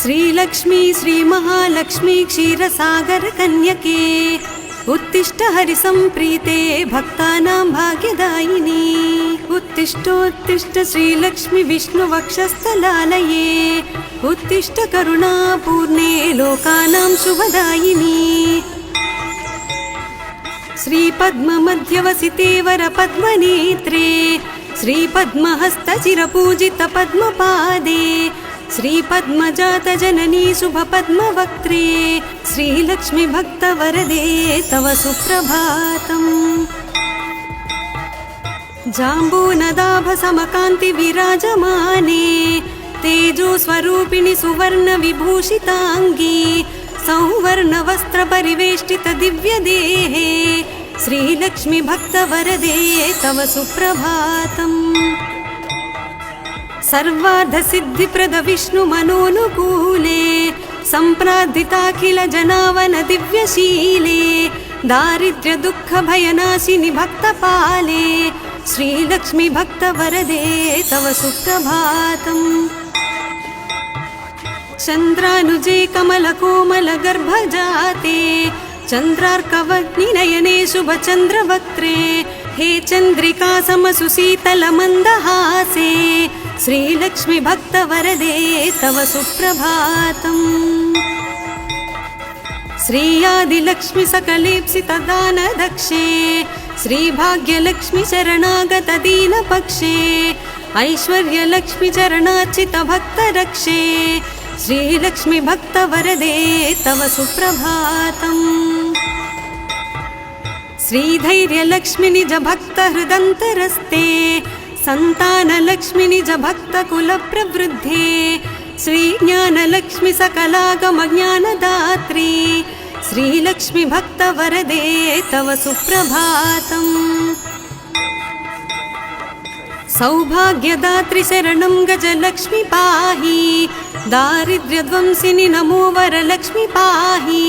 श्रीलक्ष्मी श्रीमहालक्ष्मी क्षीरसागर कन्यके उत्तिष्ठ हरिसंप्रीते भक्तानां भाग्यदायिनी उत्तिष्ठोत्तिष्ठ श्रीलक्ष्मी विष्णुवक्षस्थलालये उत्तिष्ठ करुणापूर्णे लोकानां शुभदायिनी श्रीपद्ममध्यवसिते वरपद्मनेत्रे श्रीपद्महस्तचिरपूजितपद्मपादे श्रीपद्मजातजननी शुभपद्मवक्त्रे श्रीलक्ष्मी भक्तवरदे तव सुप्रभातम् जाम्बूनदाभसमकान्ति विराजमाने तेजोस्वरूपिणि सुवर्णविभूषिताङ्गी सौवर्णवस्त्रपरिवेष्टित दिव्यदेहे श्रीलक्ष्मी भक्तवरदे तव सुप्रभातम् सर्वार्धसिद्धिप्रद विष्णुमनोनुकूले सम्प्रार्थिताखिल जनावन दिव्यशीले दारिद्र्य दुःख भयनाशिनि भक्तपाले श्रीलक्ष्मी भक्तवरदे तव सुप्रभातम् चन्द्रानुजे कमलकोमल गर्भजाते चन्द्रार्कवह्निनयने शुभचन्द्रवक्त्रे हे चन्द्रिका समसुशीतल मन्दहासे श्रीलक्ष्मी भक्तवरदे तव सुप्रभातम् श्रीयादिलक्ष्मी सकलेप्सित दानदक्षे श्रीभाग्यलक्ष्मी शरणागत दीनपक्षे ऐश्वर्यलक्ष्मी चरणार्चित भक्तरक्षे श्रीलक्ष्मी भक्तवरदे तव सुप्रभातम् श्रीधैर्यलक्ष्मी निज भक्त हृदन्तरस्ते संतानलक्ष्मी निज भक्त कुल प्रवृद्धे श्रीज्ञानलक्ष्मी सकलागम ज्ञानदात्री श्रीलक्ष्मी भक्तवरदे तव सुप्रभातम् सौभाग्यदात्री शरणं गजलक्ष्मी पाहि दारिद्र्यध्वंसिनि नमो वरलक्ष्मी पाहि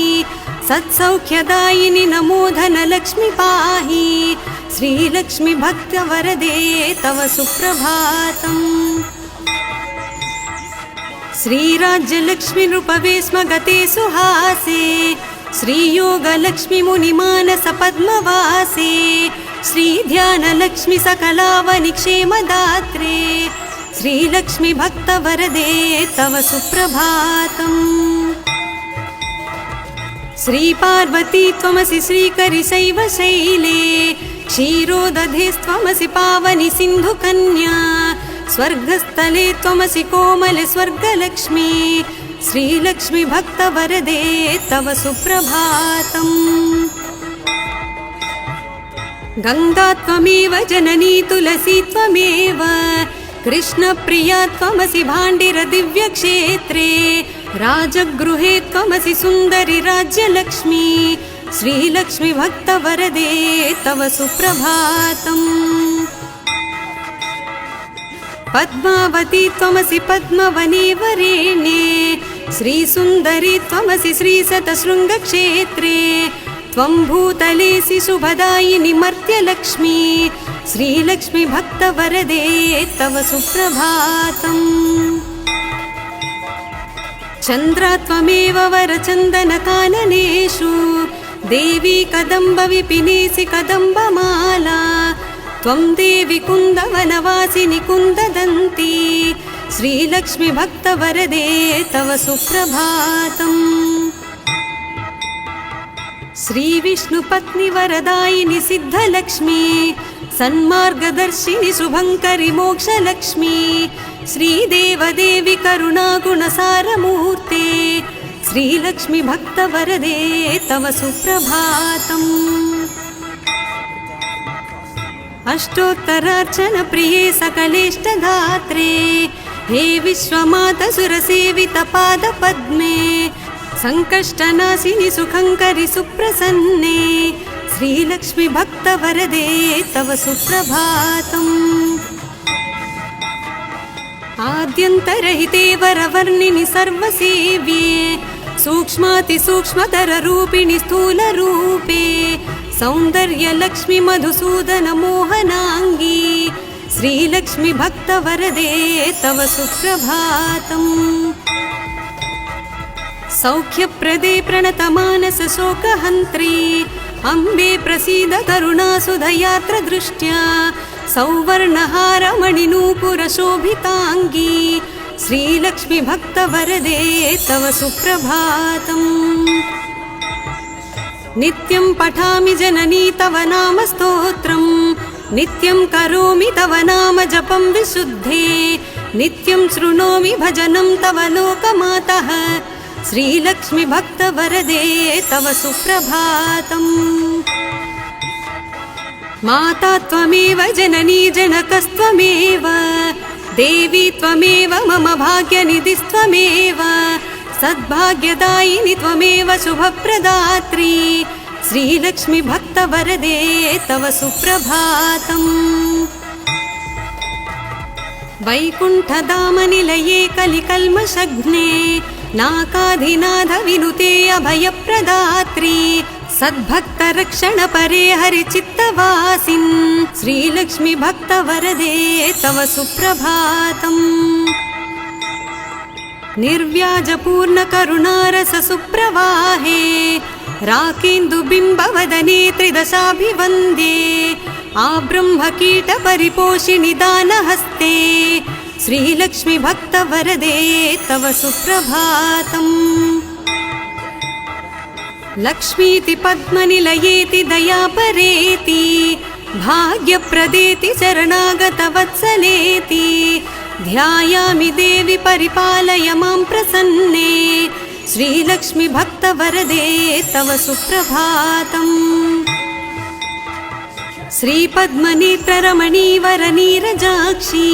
सत्सौख्यदायिनि नमो धनलक्ष्मी पाहि श्रीलक्ष्मी भक्तवरदे तव सुप्रभातम् श्रीराज्यलक्ष्मी नृपवे स्म गते सुहासे श्रीयोगलक्ष्मी मुनिमानस पद्मवासे श्रीध्यानलक्ष्मी सकलावनि क्षेमदात्रे श्रीलक्ष्मी भक्तवरदे तव सुप्रभातम् श्रीपार्वती त्वमसि श्रीकरि शैवशैले क्षीरोदधेस्त्वमसि पावनि सिन्धुकन्या स्वर्गस्थले त्वमसि कोमले स्वर्गलक्ष्मी श्रीलक्ष्मी भक्तवरदे तव सुप्रभातम् गङ्गा त्वमेव जननी तुलसी त्वमेव कृष्णप्रिया त्वमसि भाण्डिर दिव्यक्षेत्रे राजगृहे त्वमसि सुन्दरि राज्यलक्ष्मी श्रीलक्ष्मी भक्तवरदे तव सुप्रभातम् पद्मावती त्वमसि पद्मवने वरेण्ये श्रीसुन्दरी त्वमसि श्रीशतशृङ्गक्षेत्रे त्वं भूतलेसि शुभदायिनि मर्त्यलक्ष्मी श्रीलक्ष्मी भक्तवरदे तव सुप्रभातम् चन्द्रा त्वमेव वरचन्दनकाननेषु देवी कदम्बविपिनेसि कदम्बमाला त्वं देवी कुन्दवनवासिनि कुन्ददन्ती श्रीलक्ष्मी भक्तवरदे तव सुप्रभातम् श्रीविष्णुपत्नि वरदायिनि सिद्धलक्ष्मी सन्मार्गदर्शिनि शुभङ्करि मोक्षलक्ष्मी श्रीदेवदेवी करुणागुणसारमूर्ते श्रीलक्ष्मी भक्तवरदे तव सुप्रभातम् अष्टोत्तरार्चन प्रिये सकलेष्टदात्रे हे विश्वमाता सुरसेवित पादपद्मे संकष्टनाशिनि सुखङ्करि सुप्रसन्ने श्रीलक्ष्मी भक्तवरदे तव सुप्रभातम् आद्यन्तरहिते वरवर्णिनि सर्वसेव्ये सूक्ष्मातिसूक्ष्मतररूपिणि स्थूलरूपे सौन्दर्यलक्ष्मि मधुसूदन मोहनाङ्गी श्रीलक्ष्मि भक्तवरदे तव सुप्रभातम् सौख्यप्रदे प्रणतमानस शोकहन्त्री अम्बे प्रसीद करुणासुधयात्र दृष्ट्या सौवर्णहारमणिनूपुरशोभिताङ्गी श्रीलक्ष्मि भक्तवरदे तव सुप्रभातम् नित्यं पठामि जननी तव नाम स्तोत्रम् नित्यं करोमि तव नाम जपं विशुद्धे नित्यं शृणोमि भजनं तव लोकमातः श्रीलक्ष्मि भक्तवरदे तव सुप्रभातम् माता त्वमेव जननी जनकस्त्वमेव देवी त्वमेव मम भाग्यनिधिस्त्वमेव सद्भाग्यदायिनि त्वमेव शुभप्रदात्री श्रीलक्ष्मि भक्तवरदे तव सुप्रभातम् वैकुण्ठधामनिलये कलिकल्मषघ्ने नाकाधिनाथ विनुते अभयप्रदात्री सद्भक्तरक्षणपरे हरिचित्तवासिन् श्रीलक्ष्मि भक्तवरदे तव सुप्रभातम् निर्व्याजपूर्णकरुणारस सुप्रवाहे राकेन्दुबिम्बवदने त्रिदशाभिवन्द्ये आब्रह्मकीटपरिपोषिणि दानहस्ते श्रीलक्ष्मि भक्तवरदे तव सुप्रभातम् लक्ष्मीति पद्मनिलयेति दयापरेति भाग्यप्रदेति शरणागतवत्सलेति ध्यायामि देवि परिपालय मां प्रसन्ने श्रीलक्ष्मि भक्तवरदे तव सुप्रभातम् श्रीपद्मनेत्ररमणीवरनीरजाक्षी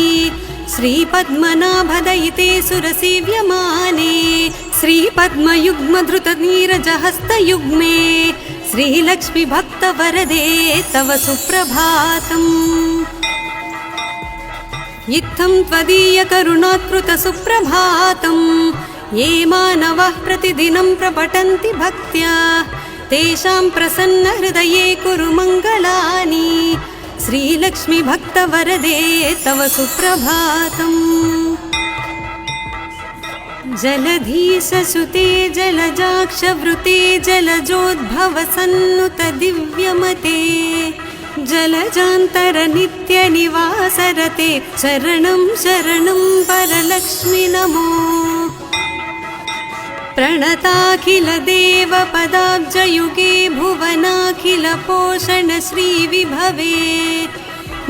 श्रीपद्मनाभदयिते सुरसेव्यमाने श्रीपद्मयुग्मधृतनीरजहस्तयुग्मे श्रीलक्ष्मि भक्तवरदे तव सुप्रभातम् इत्थं त्वदीयकरुणात्कृत सुप्रभातम् ये मानवः प्रतिदिनं प्रपठन्ति भक्त्या तेषां प्रसन्नहृदये कुरु मङ्गलानि श्रीलक्ष्मि भक्तवरदे तव सुप्रभातम् जलधीशसुते जलजाक्षवृते जलजोद्भवसन्नुत दिव्यमते जलजान्तरनित्यनिवासरते शरणं शरणं परलक्ष्मि नमो प्रणताखिलदेवपदाब्जयुगे भुवनाखिलपोषण श्रीविभवे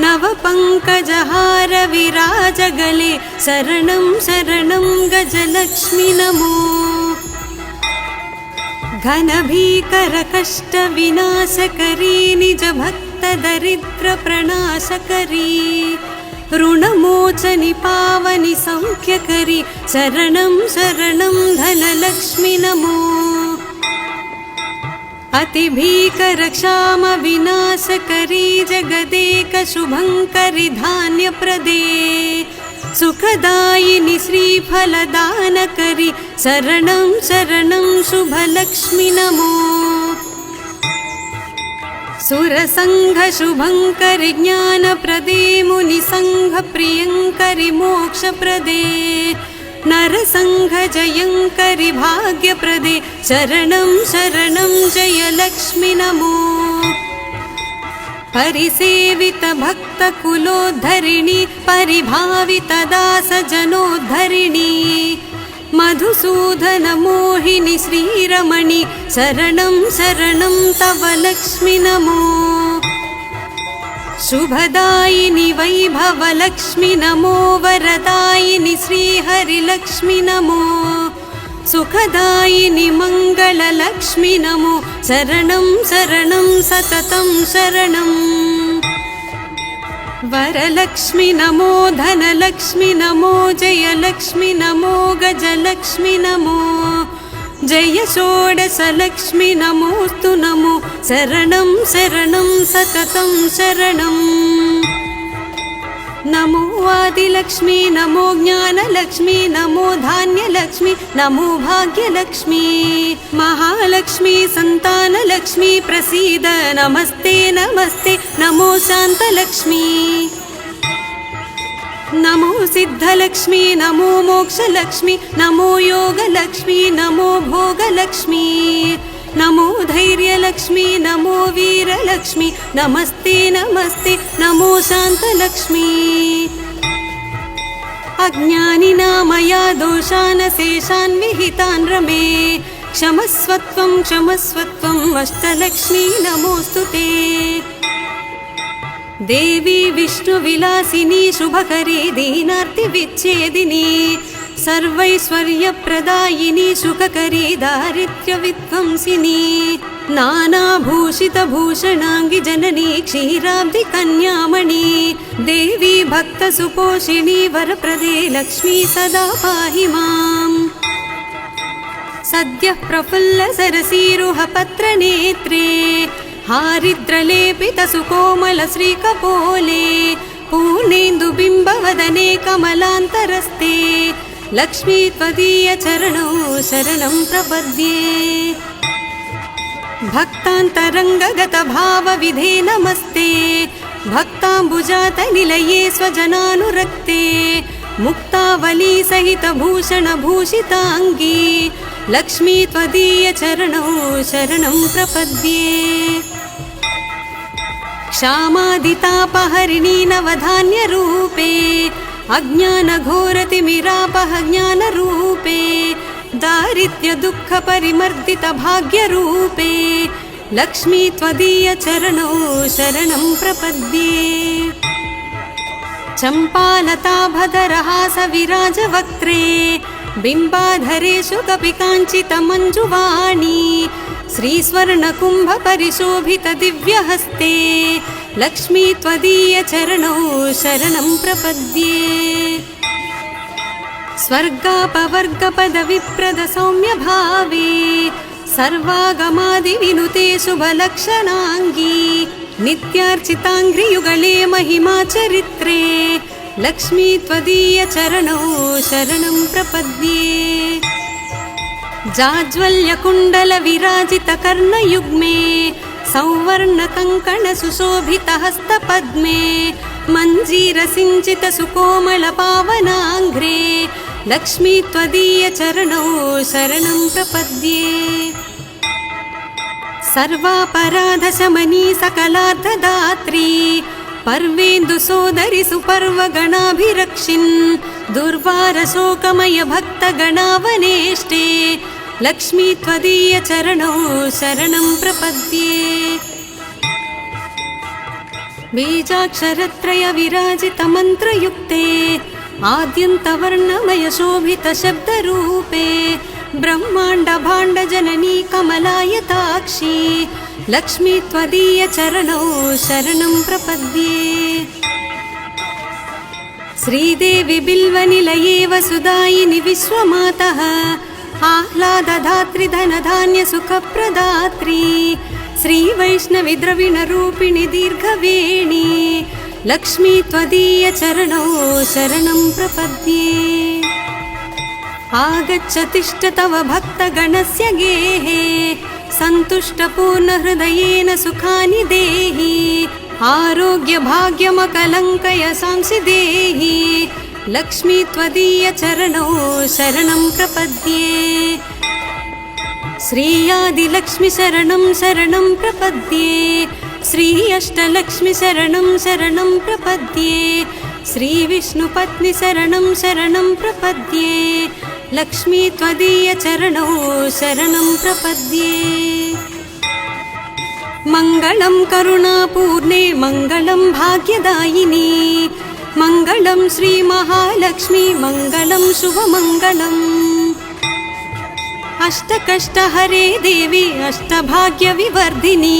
नवपङ्कजहारविराजगले शरणं शरणं गजलक्ष्मि नमो घनभीकरकष्टविनाशकरी निजभक्तदरिद्रप्रणाशकरी ऋणमोचनि पावनि सौख्यकरी शरणं शरणं धनलक्ष्मि नमो अतिभीकरक्षामविनाशकरी जगदेकशुभङ्करि धान्यप्रदे सुखदायिनि श्रीफलदानकरी शरणं शरणं शुभलक्ष्मि नमो सुरसङ्घशुभङ्करि ज्ञानप्रदे मुनिसङ्घप्रियङ्करि मोक्षप्रदे नरसङ्घजयङ्करि भाग्यप्रदे शरणं शरणं जयलक्ष्मि नमो परिसेवितभक्तकुलोद्धरिणि परिभावितदासजनोद्धरिणि मधुसूदनमोहिनि श्रीरमणि शरणं शरणं तव लक्ष्मि नमो शुभदायिनि वैभवलक्ष्मि नमो वरदायिनि श्रीहरिलक्ष्मि नमो सुखदायिनि मङ्गललक्ष्मि नमो शरणं शरणं सततं शरणम् वरलक्ष्मि नमो धनलक्ष्मि नमो जयलक्ष्मि नमो गजलक्ष्मि नमो जय षोडशलक्ष्मि नमोऽस्तु नमो शरणं शरणं सततं शरणम् नमो आदिलक्ष्मी नमो ज्ञानलक्ष्मी नमो धान्यलक्ष्मी नमो भाग्यलक्ष्मी महालक्ष्मी संतानलक्ष्मी प्रसीद नमस्ते नमस्ते नमो शान्तलक्ष्मी नमो सिद्धलक्ष्मी नमो मोक्षलक्ष्मी नमो योगलक्ष्मी नमो भोगलक्ष्मी नमो धैर्यलक्ष्मी नमो वीरलक्ष्मी नमस्ते नमस्ते नमो शान्तलक्ष्मी अज्ञानिना दोषान् शेषान् विहितान् रमे क्षमस्वत्वम् अष्टलक्ष्मी नमोऽस्तुते देवी विष्णुविलासिनी शुभकरी दीनार्तिविच्छेदिनी सर्वैश्वर्यप्रदायिनी सुखकरी दारिद्र्यविध्वंसिनी नानाभूषितभूषणाङ्गि जननी क्षीराब्धिकन्यामणि देवी भक्तसुपोषिणी वरप्रदे लक्ष्मी सदा पाहि माम् सद्यः प्रफुल्लसरसीरुहपत्रनेत्रे हारिद्रलेपितसुकोमलश्रीकपोले पूर्णेन्दुबिम्बवदने कमलान्तरस्ते लक्ष्मी त्वदीयचरणौ शरणं प्रपद्ये भक्तान्तरङ्गगतभावविधे नमस्ते भक्ताम्बुजातनिलये स्वजनानुरक्ते मुक्तावलीसहितभूषणभूषिताङ्गी लक्ष्मी त्वदीयचरणौ शरणं प्रपद्ये क्षामादितापहरिणी नवधान्यरूपे अज्ञानघोरतिमिरापह ज्ञानरूपे दारिद्र्यदुःखपरिमर्दितभाग्यरूपे लक्ष्मी त्वदीयचरणौ शरणं प्रपद्ये चम्पालताभधरहासविराजवक्त्रे बिम्बाधरेषु कपिकाञ्चितमञ्जुवाणी श्रीस्वर्णकुम्भपरिशोभितदिव्यहस्ते लक्ष्मी त्वदीयचरणौ शरणं प्रपद्ये स्वर्गापवर्गपदविप्रदसौम्यभावे सर्वागमादिविनुते शुभलक्षणाङ्गी नित्यार्चिताङ्घ्रियुगले महिमाचरित्रे लक्ष्मी त्वदीयचरणौ शरणं प्रपद्ये जाज्वल्यकुण्डलविराजितकर्णयुग्मे सौवर्णकङ्कणसुशोभितहस्तपद्मे मञ्जीरसिञ्चितसुकोमलपावनाङ्घ्रे लक्ष्मी त्वदीयचरणौ शरणं प्रपद्ये सर्वापराधशमनी सकलार्थदात्री पर्वेन्दुसोदरि सुपर्वगणाभिरक्षिन् दुर्वारशोकमय भक्तगणावनेष्टे लक्ष्मी त्वदीयचरणौ शरणं प्रपद्ये बीजाक्षरत्रयविराजितमन्त्रयुक्ते आद्यन्तवर्णमयशोभितशब्दरूपे ब्रह्माण्डभाण्डजननी कमलायताक्षी लक्ष्मी त्वदीयचरणौ शरणं प्रपद्ये श्रीदेवी बिल्वनिलये वसुदायिनि विश्वमातः आह्लादधात्री धनधान्यसुखप्रदात्री श्रीवैष्णविद्रविणरूपिणि दीर्घवेणी लक्ष्मी त्वदीयचरणौ शरणं प्रपद्ये आगच्छ तिष्ठ तव भक्तगणस्य गेहे सन्तुष्टपूर्णहृदयेन सुखानि देहि आरोग्यभाग्यमकलङ्कय सांसि देहि लक्ष्मी त्वदीयचरणौ शरणं प्रपद्ये श्रीयादिलक्ष्मी शरणं शरणं प्रपद्ये श्री अष्टलक्ष्मी शरणं शरणं प्रपद्ये श्रीविष्णुपत्नी शरणं शरणं प्रपद्ये लक्ष्मी त्वदीयचरणौ शरणं प्रपद्ये मङ्गलं करुणापूर्णे मङ्गलं भाग्यदायिनी मङ्गलं श्रीमहालक्ष्मी मङ्गलं शुभमङ्गलम् अष्टकष्टहरे देवी अष्टभाग्यविवर्धिनी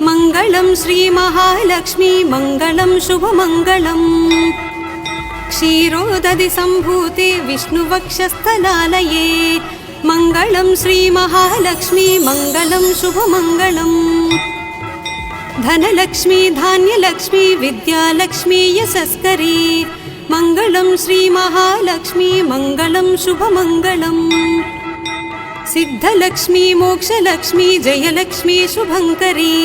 मङ्गलं श्रीमहालक्ष्मी मङ्गलं शुभमङ्गलम् क्षीरोदधि सम्भूते विष्णुवक्षस्थलालये मङ्गलं श्रीमहालक्ष्मी मङ्गलं शुभमङ्गलम् धनलक्ष्मी धान्यलक्ष्मी विद्यालक्ष्मी यशस्करी मङ्गलं श्रीमहालक्ष्मी मङ्गलं शुभमङ्गलम् सिद्धलक्ष्मी मोक्षलक्ष्मी जयलक्ष्मी शुभङ्करी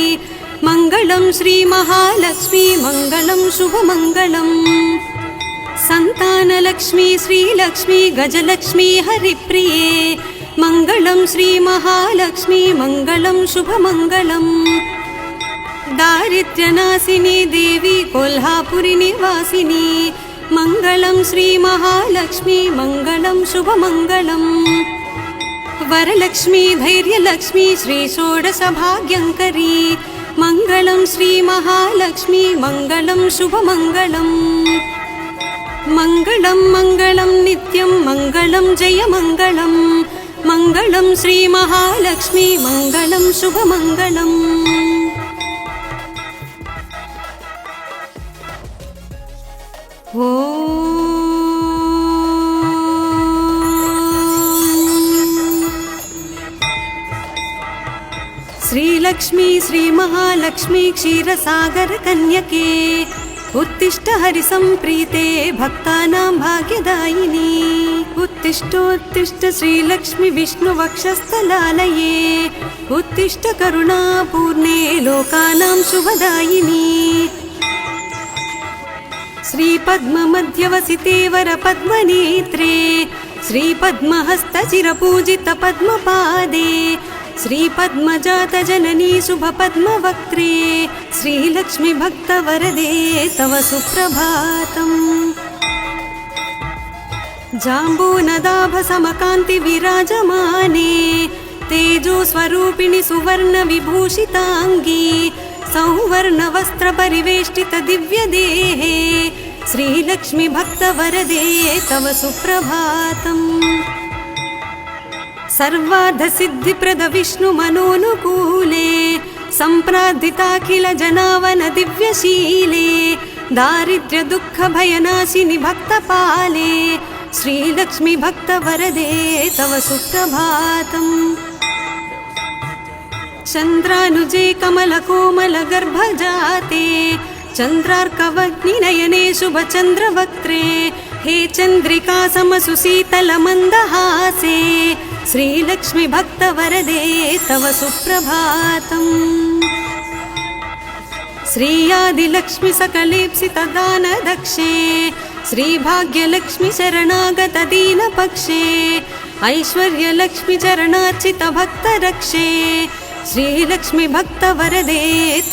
मङ्गलं श्रीमहालक्ष्मी मङ्गलं शुभमङ्गलम् सन्तानलक्ष्मी श्रीलक्ष्मी गजलक्ष्मी हरिप्रिये मङ्गलं श्रीमहालक्ष्मी मङ्गलं शुभमङ्गलम् दारिद्र्यनाशिनी देवी कोल्हापुरी निवासिनी मङ्गलं श्रीमहालक्ष्मी मङ्गलं शुभमङ्गलम् वरलक्ष्मी धैर्यलक्ष्मी श्री षोडशभाग्यङ्करी मङ्गलं श्रीमहालक्ष्मी मङ्गलं शुभमङ्गलम् मङ्गलं मङ्गलं नित्यं मङ्गलं जयमङ्गलं मङ्गलं श्रीमहालक्ष्मी मङ्गलं शुभमङ्गलम् श्रीलक्ष्मी श्रीमहालक्ष्मी क्षीरसागर कन्यके उत्तिष्ठ हरिसंप्रीते भक्तानां भाग्यदायिनी उत्तिष्ठोत्तिष्ठ श्रीलक्ष्मी विष्णुवक्षस्थलालये उत्तिष्ठ करुणापूर्णे लोकानां शुभदायिनी श्रीपद्ममध्यवसिते वरपद्मनेत्रे श्रीपद्महस्तचिरपूजित पद्मपादे श्रीपद्मजातजननी शुभपद्मवक्त्रे श्रीलक्ष्मी भक्तवरदे तव सुप्रभातम् जाम्बूनदाभसमकान्ति विराजमाने तेजोस्वरूपिणि सुवर्णविभूषिताङ्गी सौवर्णवस्त्रपरिवेष्टित दिव्यदेहे श्रीलक्ष्मी भक्तवरदे तव सुप्रभातम् सर्वार्धसिद्धिप्रद विष्णुमनोनुकूले सम्प्रार्थिताखिल जनावन दिव्यशीले दारिद्र्यदुःखभयनाशिनि भक्तपाले श्रीलक्ष्मी भक्तवरदे तव सुप्रभातम् चन्द्रानुजे कमलकोमलगर्भजाते चन्द्रार्कवग्निनयने शुभचन्द्रवक्त्रे हे चन्द्रिका समसुशीतलमन्दहासे श्रीलक्ष्मी भक्तवरदे तव सुप्रभातम् श्रीयादिलक्ष्मी सकलेप्सितदानदक्षे श्रीभाग्यलक्ष्मी शरणागत दीनपक्षे ऐश्वर्यलक्ष्मी चरणार्चित भक्तरक्षे श्रीलक्ष्मी भक्तवरदे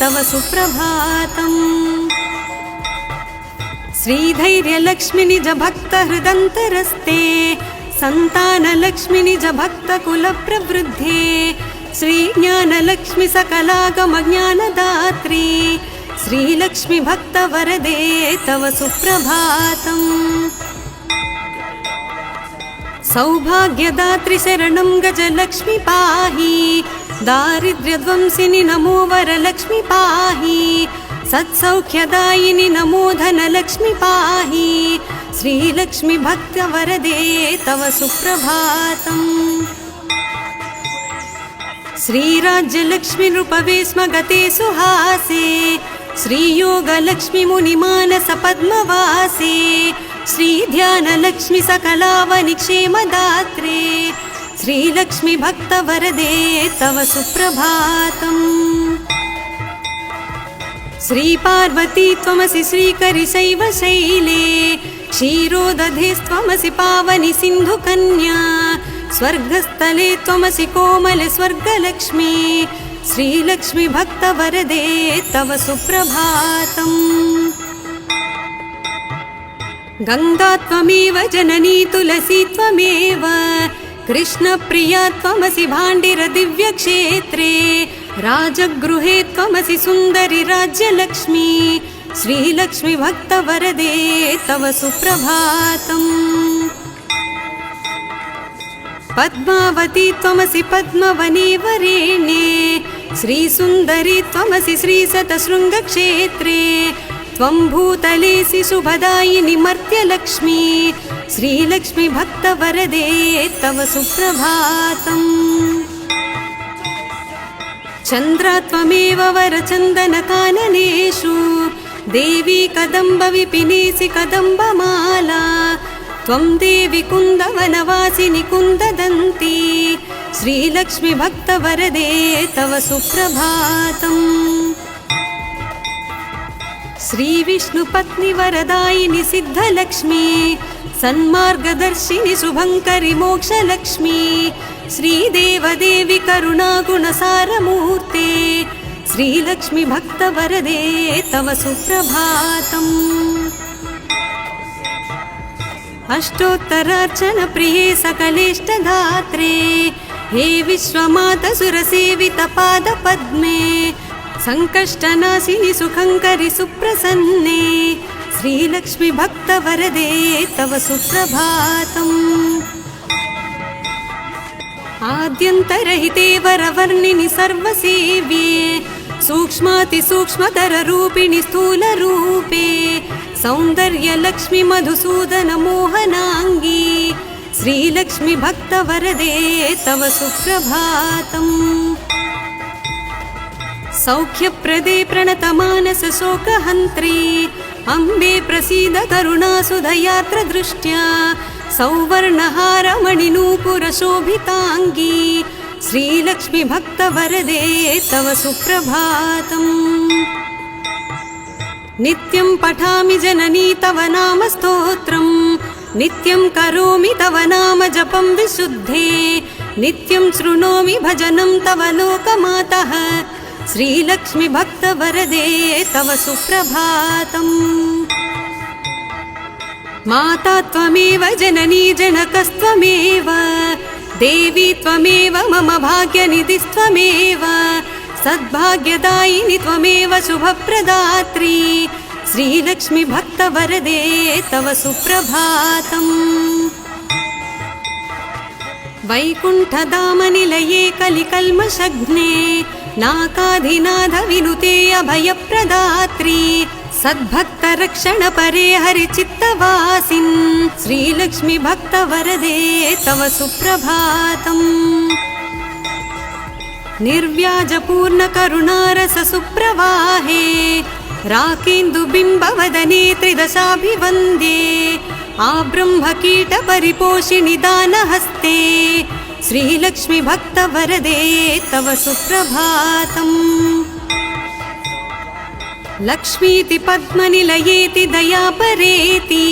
तव सुप्रभातम् श्रीधैर्यलक्ष्मी निज भक्तहृदन्तरस्ते सन्तानलक्ष्मी निज भक्तकुलप्रवृद्धे श्रीज्ञानलक्ष्मी सकलागमज्ञानदात्री श्रीलक्ष्मी भक्तवरदे तव सुप्रभातम् सौभाग्यदात्री शरणं गजलक्ष्मी पाहि दारिद्र्यध्वंसिनि नमो वरलक्ष्मी पाहि सत्सौख्यदायिनि नमो धनलक्ष्मी पाहि श्रीलक्ष्मी भक्तवरदे तव सुप्रभातम् श्रीराज्यलक्ष्मी नृपवे स्म गते सुहासे श्रीयोगलक्ष्मी मुनिमानस पद्मवासे श्रीध्यानलक्ष्मी सकलावनि क्षेमदात्रे श्रीलक्ष्मी भक्तवरदे तव सुप्रभातम् श्रीपार्वती त्वमसि श्रीकरिशैवशैले क्षीरोदधेस्त्वमसि पावनि सिन्धुकन्या स्वर्गस्थले त्वमसि कोमल स्वर्गलक्ष्मी श्रीलक्ष्मी भक्तवरदे तव सुप्रभातम् गंगा त्वमेव जननी तुलसी त्वमेव कृष्णप्रिया त्वमसि भाण्डिर दिव्यक्षेत्रे राजगृहे त्वमसि सुन्दरि राज्यलक्ष्मी श्रीलक्ष्मी भक्तवरदे तव सुप्रभातम् पद्मावती त्वमसि पद्मवने वरेण्ये श्रीसुन्दरी त्वमसि श्रीशतशृङ्गक्षेत्रे त्वं भूतलेसि शुभदायिनि मर्त्यलक्ष्मी श्रीलक्ष्मी भक्तवरदे तव सुप्रभातम् चन्द्रा त्वमेव वरचन्दनकाननेषु देवी कदम्बविपिनेसि कदम्बमाला त्वं देवी कुन्दवनवासिनि कुन्ददन्ती श्रीलक्ष्मी भक्तवरदे तव सुप्रभातम्। श्रीविष्णुपत्नि वरदायिनि सिद्धलक्ष्मी सन्मार्गदर्शिनि शुभङ्करि मोक्षलक्ष्मी श्रीदेवदेवि करुणागुणसारमूर्ते श्रीलक्ष्मी भक्तवरदे तव सुप्रभातम्। अष्टोत्तरार्चनप्रिये सकलेष्टधात्रे हे विश्वमातसुरसेवितपादपद्मे सङ्कष्टनाशिनि सुखङ्करि सुप्रसन्ने श्रीलक्ष्मी भक्तवरदे तव सुप्रभातम्। आद्यन्तरहिते वरवर्णिनि सर्वसेव्ये सूक्ष्मातिसूक्ष्मतररूपिणि स्थूलरूपे सौन्दर्यलक्ष्मी मधुसूदन मोहनाङ्गी श्रीलक्ष्मी भक्तवरदे तव सुप्रभातम्। सौख्यप्रदे प्रणतमानस शोकहन्त्री अम्बे प्रसीद करुणासुधयात्र दृष्ट्या सौवर्णहारमणिनूपुरशोभिताङ्गी श्रीलक्ष्मी भक्तवरदे तव सुप्रभातम्। नित्यं पठामि जननी तव नाम स्तोत्रम् नित्यं करोमि तव नाम जपं विशुद्धे नित्यं शृणोमि भजनं तव लोकमातः श्रीलक्ष्मी भक्तवरदे तव सुप्रभातम्। माता त्वमेव जननी जनकस्त्वमेव देवी त्वमेव मम भाग्यनिधिस्त्वमेव सद्भाग्यदायिनि त्वमेव शुभप्रदात्री श्रीलक्ष्मी भक्तवरदे तव सुप्रभातम्। वैकुण्ठधामनिलये कलिकल्मषघ्ने नाकाधिनाथ विनुते अभयप्रदात्री सद्भक्तरक्षणपरे हरिचित्तवासिन् श्रीलक्ष्मी भक्तवरदे तव सुप्रभातम्। निर्व्याजपूर्णकरुणारस सुप्रवाहे राकेन्दुबिम्बवदने त्रिदशाभिवन्द्ये आब्रह्मकीटपरिपोषिणि दानहस्ते श्रीलक्ष्मी भक्तवरदे तव सुप्रभातम्। लक्ष्मीति पद्मनिलयेति दयापरेति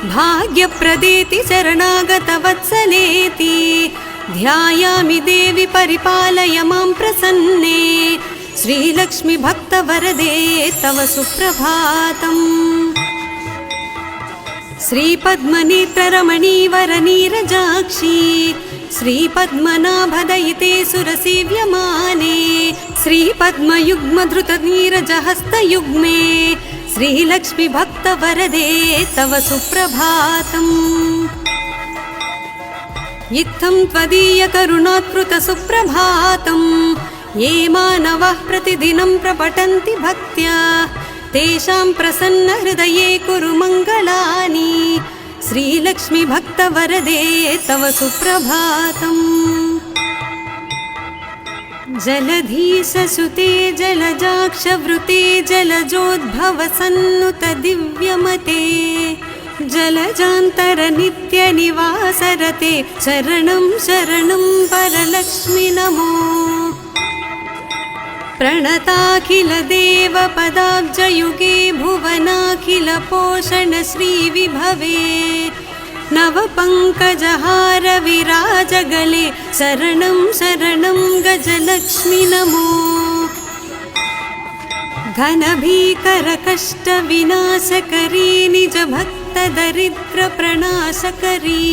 भाग्यप्रदेति शरणागतवत्सलेति ध्यायामि देवि परिपालय मां प्रसन्ने श्रीलक्ष्मी भक्तवरदे तव सुप्रभातम्। श्रीपद्मनेत्ररमणीवरनीरजाक्षी श्रीपद्मनाभदयिते सुरसेव्यमाने श्रीपद्मयुग्मधृतनीरजहस्तयुग्मे श्रीलक्ष्मी भक्तवरदे तव सुप्रभातम्। इत्थं त्वदीयकरुणात्कृत सुप्रभातम् ये मानवः प्रतिदिनं प्रपठन्ति भक्त्या तेषां प्रसन्नहृदये कुरु मङ्गलानि श्रीलक्ष्मी भक्तवरदे तव सुप्रभातम्। जलधीशसुते जलजाक्षवृते जलजोद्भवसन्नुत दिव्यमते जलजान्तरनित्यनिवासरते शरणं शरणं वरलक्ष्मि नमो। प्रणताखिलदेवपदाब्जयुगे भुवनाखिलपोषण श्रीविभवे नवपङ्कजहार विराजगले शरणं शरणं गजलक्ष्मि नमो। घनभीकरकष्टविनाशकरी निजभक्तदरिद्रप्रणाशकरी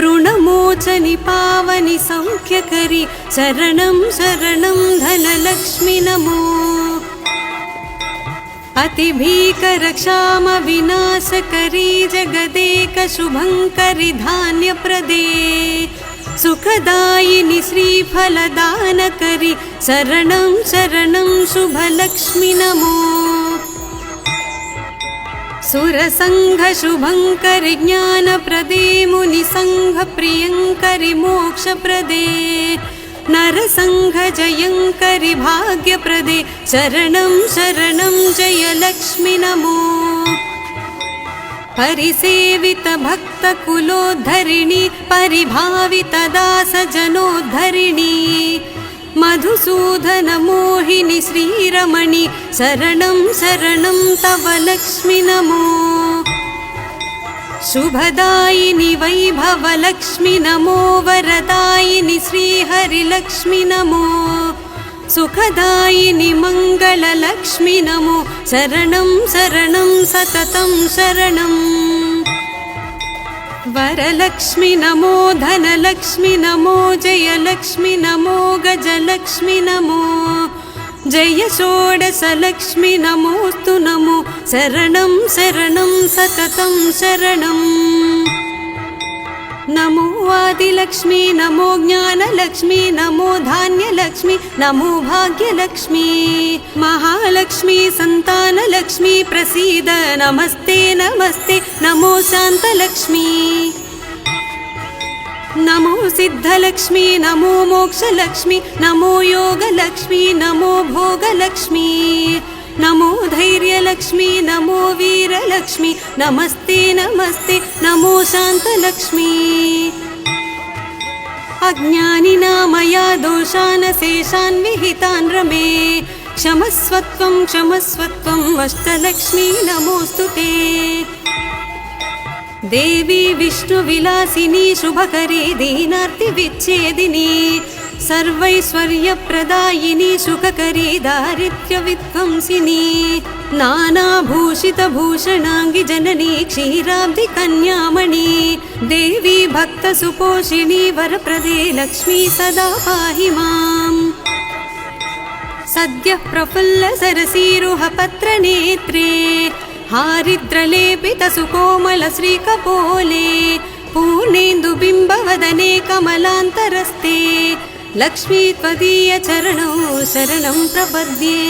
ऋणमोचनि पावनि सौख्यकरी शरणं शरणं धनलक्ष्मि नमो। अतिभीकरक्षामविनाशकरी जगदेकशुभङ्करि धान्यप्रदे सुखदायिनि श्रीफलदानकरी शरणं शरणं शुभलक्ष्मि नमो। सुरसङ्घशुभङ्करि ज्ञानप्रदे मुनिसङ्घप्रियङ्करि मोक्षप्रदे नरसङ्घजयङ्करि भाग्यप्रदे शरणं शरणं जय लक्ष्मि नमो। परिसेवित भक्तकुलोद्धरिणि परिभावित दासजनोद्धरिणि मधुसूदन मोहिनि श्रीरमणि शरणं शरणं तव लक्ष्मि नमो। शुभदायिनि वैभवलक्ष्मि नमो वरदायिनि श्रीहरिलक्ष्मि नमो। सुखदायिनि मङ्गललक्ष्मि नमो शरणं शरणं सततं शरणम्। वरलक्ष्मि नमो धनलक्ष्मि नमो जयलक्ष्मि नमो गजलक्ष्मि नमो। जय षोडशलक्ष्मि नमोऽस्तु नमो शरणं शरणं सततं शरणम्। नमो आदिलक्ष्मी नमो ज्ञानलक्ष्मी नमो धान्यलक्ष्मी नमो भाग्यलक्ष्मी। महालक्ष्मी संतानलक्ष्मी प्रसीद नमस्ते नमस्ते नमो शान्तलक्ष्मी। नमो सिद्धलक्ष्मी नमो मोक्षलक्ष्मी नमो योगलक्ष्मी नमो भोगलक्ष्मी। नमो धैर्यलक्ष्मी नमो वीरलक्ष्मी नमस्ते नमस्ते नमो शान्तलक्ष्मी। अज्ञानिना दोषान् शेषान् विहितान् रमे क्षमस्वत्वं क्षमस्वत्वं अष्टलक्ष्मी नमोऽस्तु ते। देवी विष्णुविलासिनी शुभकरी दीनार्तिविच्छेदिनी सर्वैश्वर्यप्रदायिनी सुखकरी दारिद्र्यविध्वंसिनी। नानाभूषितभूषणाङ्गि जननी क्षीराब्धि कन्यामणि देवी भक्तसुपोषिणी वरप्रदे लक्ष्मी सदा पाहि माम्। सद्यः प्रफुल्ल सरसीरुहपत्रनेत्रे हारिद्रलेपित सुकोमल श्रीकपोले पूर्णेन्दुबिम्बवदने कमलान्तरस्ते लक्ष्मी त्वदीय चरणौ शरणं प्रपद्ये।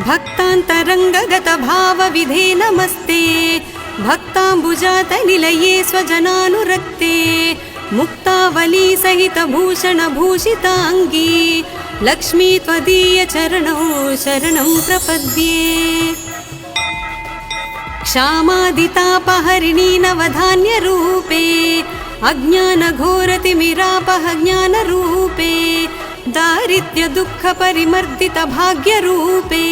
भक्तान्तरङ्गगत भावविधे नमस्ते भक्ताम्बुजातनिलये स्वजनानुरक्ते मुक्तावली सहित भूषण भूषिताङ्गी लक्ष्मी त्वदीय चरणौ शरणं प्रपद्ये। क्षामादितापहरिणी नवधान्यरूपे अज्ञानघोरतिमिरापह ज्ञानरूपे दारिद्र्यदुःखपरिमर्दित भाग्यरूपे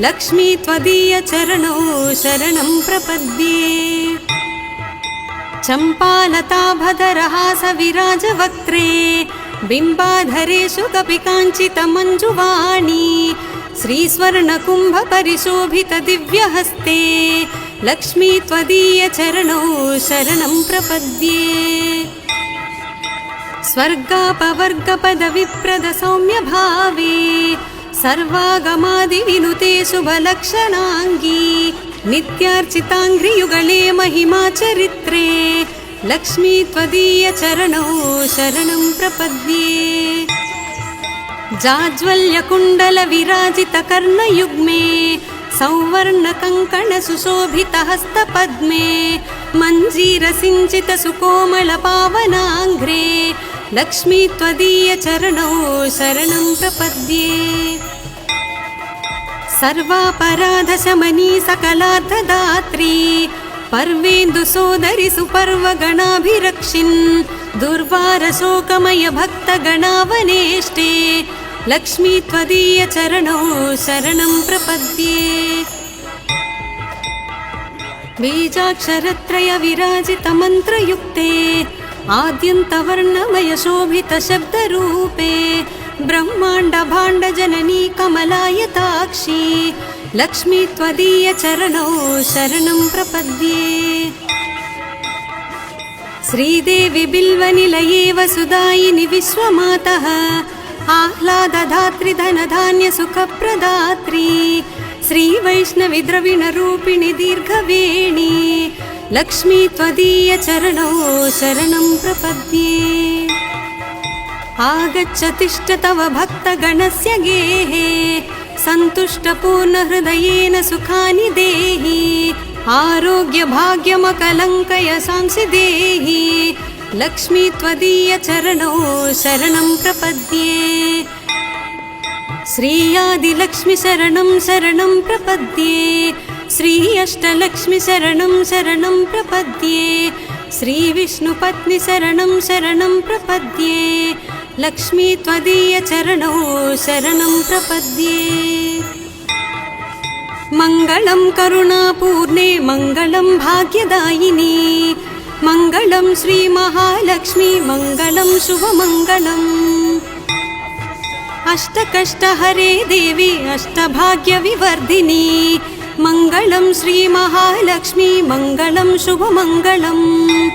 लक्ष्मी त्वदीय चरणौ शरणं प्रपद्ये। चम्पालताभधरहास विराजवक्त्रे बिम्बाधरेषु कपि काञ्चित मञ्जुवाणी श्रीस्वर्णकुम्भपरिशोभित दिव्यहस्ते लक्ष्मी त्वदीय चरणौ शरणं प्रपद्ये। स्वर्गापवर्गपदविप्रद सौम्यभावे सर्वागमादिविनुते शुभलक्षणाङ्गी नित्यार्चिताङ्घ्रियुगले महिमाचरित्रे लक्ष्मी त्वदीय चरणौ शरणं प्रपद्ये। जाज्वल्यकुण्डलविराजितकर्णयुग्मे सौवर्णकङ्कणसुशोभितहस्तपद्मे मञ्जीरसिञ्चितसुकोमलपावनाङ्घ्रे लक्ष्मी त्वदीय चरणौ शरणं प्रपद्ये। सर्वापराधशमनी सकलार्थदात्री पर्वेन्दुसोदरि सुपर्वगणाभिरक्षिन् दुर्वारशोकमय भक्तगणावनेष्टे लक्ष्मी त्वदीय चरणौ शरणं प्रपद्ये। बीजाक्षरत्रय विराजित मन्त्रयुक्ते आद्यन्तवर्णमय शोभित शब्दरूपे ब्रह्माण्ड भाण्ड जननी कमलायताक्षी लक्ष्मी त्वदीय चरणौ शरणं प्रपद्ये। श्रीदेवी बिल्वनिलये वसुदायिनि विश्वमातः आह्लादधात्री धनधान्य सुखप्रदात्री श्रीवैष्णवी द्रविणरूपिणि दीर्घवेणी लक्ष्मी त्वदीय चरणौ शरणं प्रपद्ये। आगच्छ तिष्ठ तव भक्तगणस्य गेहे सन्तुष्टपूर्णहृदयेन सुखानि देहि आरोग्य भाग्यमकलङ्कय सांसि देहि लक्ष्मी त्वदीय चरणौ शरणं प्रपद्ये श्री आदिलक्ष्मी शरणं शरणं प्रपद्ये श्री अष्टलक्ष्मी शरणं शरणं प्रपद्ये श्री विष्णुपत्नी शरणं शरणं प्रपद्ये लक्ष्मी त्वदीय चरणौ शरणं प्रपद्ये मंगलं करुणापूर्णे मंगलं भाग्यदायिनी मंगलं श्री महालक्ष्मी मंगलं शुभमंगलम् अष्टकष्टहरे देवी अष्टभाग्यविवर्धिनी मंगलं श्री महालक्ष्मी मंगलं शुभमंगलम्।